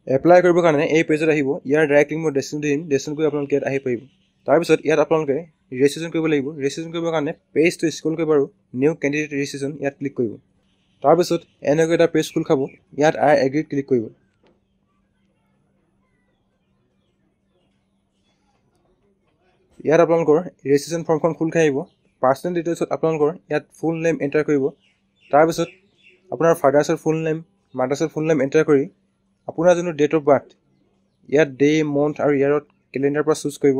apply কৰিবৰ কাৰণে এই পেজত আহিব ইয়াৰ ডাইৰেক্ট লিংক মই ডেছক্ৰিপশ্যন দিম ডেছক্ৰিপশ্যন কৰি আপোনালোকে ইয়াত আহি পাৰিব তাৰপিছত ইয়াত আপোনালোকে ৰেজিষ্ট্ৰেশ্যন কৰিব লাগিব ৰেজিষ্ট্ৰেশ্যন কৰিবৰ কাৰণে পেজটো স্ক্ৰল কৰিব আৰু নিউ কেণ্ডিডেট ৰেজিষ্ট্ৰেশ্যন ইয়াত ক্লিক কৰিব তাৰপিছত এনেকৈ এটা পেজ খোল খাব ইয়াত আই এগ্ৰীত ক্লিক কৰিব ইয়াত আপোনালোকৰ ৰেজিষ্ট্ৰেশ্যন ফৰ্মখন খোল খাই আহিব পাৰ্চনেল ডিটেইলছত আপোনালোকৰ ইয়াত ফুল নেম এণ্টাৰ কৰিব তাৰপিছত আপোনাৰ ফাদাৰ্ছৰ ফুল নেম মাদাৰ্ছৰ ফুল নেম এণ্টাৰ কৰি আপোনাৰ যোনটো ডেট অফ বাৰ্থ ইয়াত ডে মন্থ আৰু ইয়াৰত কেলেণ্ডাৰৰ পৰা চুজ কৰিব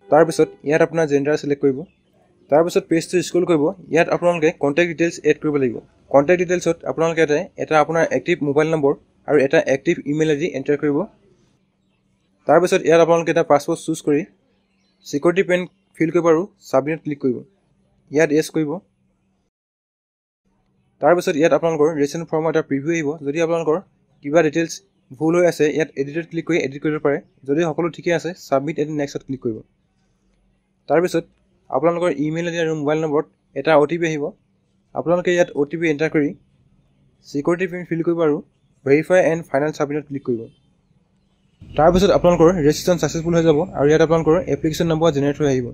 তাৰপিছত ইয়াত আপোনাৰ জেণ্ডাৰ চিলেক্ট কৰিব তাৰপিছত পেজটো স্ক্ৰল কৰিব ইয়াত আপোনালোকে কণ্টেক্ট ডিটেইলছ এড কৰিব লাগিব কণ্টেক্ট ডিটেইলছত আপোনালোকে এটা আপোনাৰ এক্টিভ মোবাইল নম্বৰ আৰু এটা এক্টিভ ইমেইল আইডি এণ্টাৰ কৰিব তাৰপিছত ইয়াত আপোনালোকে এটা পাছৱৰ্ড চুজ কৰি সিকিউৰিটি পেন ফিল কৰিব আৰু সাবমিট ক্লিক কৰিব ইয়াত ইয়েছ কৰিব তাৰপিছত ইয়াত আপোনালোকৰ ৰেজিষ্ট্ৰেশ্যন ফৰ্মৰ এটা প্ৰিভিউ আহিব যদি আপোনালোকৰ কিবা ডিটেইলছ ভুল হৈ আছে ইয়াত এডিটত ক্লিক কৰি এডিট কৰিব পাৰে যদি সকলো ঠিকে আছে সাবমিট এণ্ড নেক্সটত ক্লিক কৰিব তাৰপিছত আপোনালোকৰ ইমেইল আইডি আৰু মোবাইল নম্বৰত এটা OTP আহিব আপোনালোকে ইয়াত OTP এণ্টাৰ কৰি সিকিউৰিটি পিন ফিল কৰিব আৰু ভেৰিফাই এণ্ড ফাইনেল সাবমিটত ক্লিক কৰিব তাৰপিছত আপোনালোকৰ ৰেজিষ্ট্ৰেশ্যন সাকসেসফুল হৈ যাব আৰু ইয়াত আপোনালোকৰ এপ্লিকেশ্যন নম্বৰ জেনেৰেট হৈ আহিব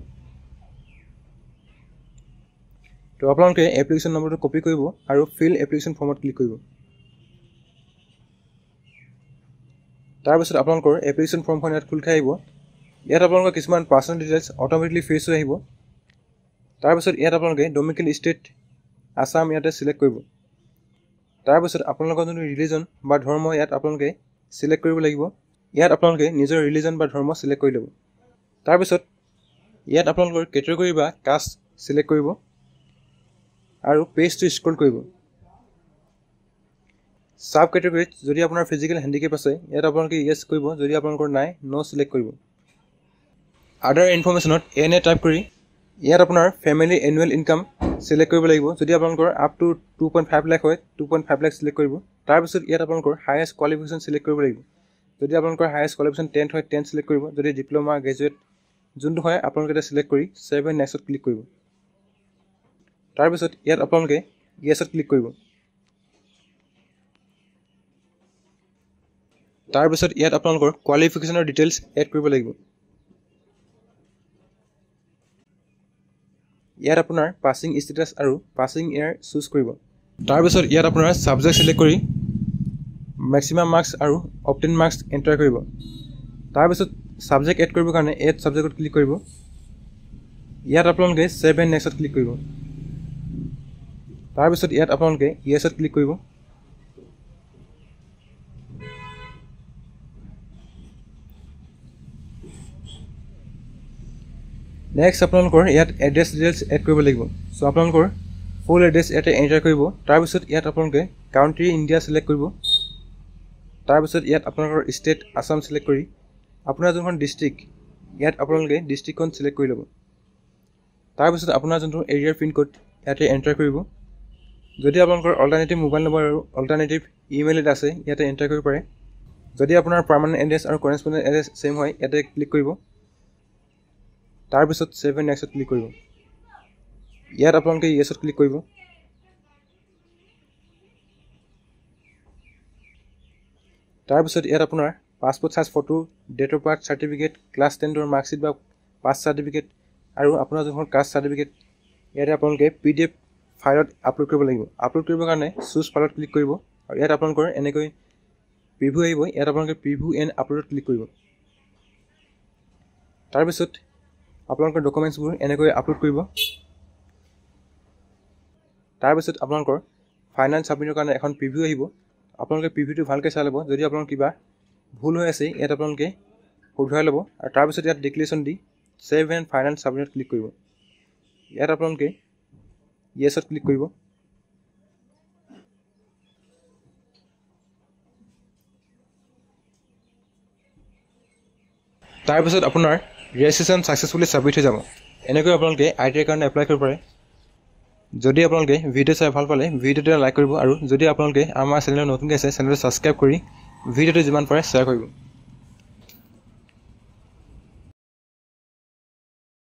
তো আপোনালোকে এপ্লিকেশ্যন নম্বৰটো কপি কৰিব আৰু ফিল এপ্লিকেশ্যন ফৰ্মত ক্লিক কৰিব তাৰপিছত আপোনালোকৰ এপ্লিকেশ্যন ফৰ্মখন ইয়াত খোল খাই আহিব ইয়াত আপোনালোকৰ কিছুমান পাৰ্চনেল ডিটেইলছ অট'মেটিকলি ফিল হৈ আহিব তাৰপিছত ইয়াত আপোনালোকে ডমিচিল ষ্টেট আসাম ইয়াতে সিলেক্ট কৰিব তাৰপিছত আপোনালোকৰ যোনটো ৰিলিজন বা ধৰ্ম ইয়াত আপোনালোকে সিলেক্ট কৰিব লাগিব ইয়াত আপোনালোকে নিজৰ ৰিলিজন বা ধৰ্ম সিলেক্ট কৰি ল'ব তাৰপিছত ইয়াত আপোনালোকৰ কেটেগৰী বা কাষ্ট সিলেক্ট কৰিব আৰু পেজটো স্ক্ৰল কৰিব সাব কেটেগৰীত যদি আপোনাৰ ফিজিকেল হেণ্ডিকেপ আছে ইয়াত আপোনালোকে ইয়েছ কৰিব যদি আপোনালোকৰ নাই নো সিলেক্ট কৰিব আদাৰ ইনফৰমেশ্যনত এনে টাইপ কৰি ইয়াত আপোনাৰ ফেমিলি এনুৱেল ইনকাম সিলেক্ট কৰিব লাগিব যদি আপোনালোকৰ আপ টু 2.5 লাখ হয় 2.5 লাখ সিলেক্ট কৰিব তাৰপিছত ইয়াত আপোনালোকৰ হাইয়েষ্ট কোৱালিফিকেশ্যন সিলেক্ট কৰিব লাগিব যদি আপোনালোকৰ হাইয়েষ্ট কোৱালিফিকেশ্যন 10th হয় 10 সিলেক্ট কৰিব যদি ডিপ্লোমা গ্ৰেজুৱেট যোনটো হয় আপোনালোকে এটা সিলেক্ট কৰি সেভ এণ্ড নেক্সটত ক্লিক কৰিব তাৰপিছত ইয়াত আপোনালোকে ইয়েছত ক্লিক কৰিব তাৰপিছত ইয়াত আপোনালোকৰ কোৱালিফিকেশ্যনৰ ডিটেইলছ এড কৰিব লাগিব ইয়াত আপোনাৰ পাছিং ষ্টেটাছ আৰু পাছিং ইয়াৰ চুজ কৰিব তাৰপিছত ইয়াত আপোনাৰ ছাবজেক্ট সিলেক্ট কৰি মেক্সিমাম মাৰ্কছ আৰু অবটেইন মাৰ্কছ এণ্টাৰ কৰিব তাৰপিছত ছাবজেক্ট এড কৰিবৰ কাৰণে এড ছাবজেক্টত ক্লিক কৰিব ইয়াত আপোনালোকে সেভ এণ্ড নেক্সটত ক্লিক কৰিব তাৰপিছত ইয়াত আপোনালোকে ইয়েছত ক্লিক কৰিব নেক্সট আপোনালোকৰ ইয়াত এড্ৰেছ ডিটেইলছ এড কৰিব লাগিব সো আপোনালোকৰ ফুল এড্ৰেছ ইয়াতে এণ্টাৰ কৰিব তাৰপিছত ইয়াত আপোনালোকে কাউণ্ট্ৰি ইণ্ডিয়া সিলেক্ট কৰিব তাৰপিছত ইয়াত আপোনালোকৰ ষ্টেট আসাম সিলেক্ট কৰি আপোনাৰ যোনখন ডিষ্ট্ৰিক্ট ইয়াত আপোনালোকে ডিষ্ট্ৰিক্টখন সিলেক্ট কৰি ল'ব তাৰপিছত আপোনাৰ যোনটো এৰিয়াৰ পিন কোড ইয়াতে এণ্টাৰ কৰিব যদি আপোনালোকৰ অল্টাৰনেটিভ মোবাইল নম্বৰ আৰু অল্টাৰনেটিভ ইমেইল আইডি আছে ইয়াতে এণ্টাৰ কৰিব পাৰে যদি আপোনাৰ পাৰ্মানেণ্ট এড্ৰেছ আৰু কৰেছপণ্ডেণ্ট এড্ৰেছ সেম হয় ইয়াতে ক্লিক কৰিব তাৰপিছত সেভ এণ্ড নেক্সটত ক্লিক কৰিব ইয়াত আপোনালোকে ইয়েছত ক্লিক কৰিব তাৰপিছত ইয়াত আপোনাৰ passport size photo date of birth certificate class 10ৰ মাৰ্কশ্বিট বা পাছ চাৰ্টিফিকেট আৰু আপোনাৰ যোনখন কাষ্ট চাৰ্টিফিকেট ইয়াতে আপোনালোকে PDF ফাইলত আপলোড কৰিব লাগিব আপলোড কৰিবৰ কাৰণে চুজ ফাইলত ক্লিক কৰিব আৰু ইয়াত আপোনালোকৰ এনেকৈ প্ৰিভিউ আহিব ইয়াত আপোনালোকে প্ৰিভিউ এণ্ড আপলোডত ক্লিক কৰিব তাৰপিছত আপোনালোকৰ ডকুমেণ্টছবোৰ এনেকৈ আপলোড কৰিব তাৰপিছত আপোনালোকৰ ফাইনেল সাবমিটৰ কাৰণে এখন প্ৰিভিউ আহিব আপোনালোকে প্ৰিভিউটো ভালকৈ চাই ল'ব যদি আপোনালোকৰ কিবা ভুল হৈ আছে ইয়াত আপোনালোকে শুধৰাই ল'ব আৰু তাৰপিছত ইয়াত ডিক্লেৰেশ্যন দি সেভ এণ্ড ফাইনেল সাবমিটত ক্লিক কৰিব ইয়াত আপোনালোকে ইয়েছত ক্লিক কৰিব তাৰপিছত আপোনাৰ ৰেজিষ্ট্ৰেশ্যন সাকসেসফুলি সাবমিট হৈ যাব এনেকৈ আপোনালোকে ITR কাৰণে এপ্লাই কৰিব পাৰে যদি আপোনালোকে ভিডিঅ' চাই ভাল পালে ভিডিঅ'টো লাইক কৰিব আৰু যদি আপোনালোকে আমাৰ চেনেলত নতুনকৈ আছে চেনেলটো ছাবস্ক্ৰাইব কৰি ভিডিঅ'টো যিমান পাৰে শ্বেয়াৰ কৰিব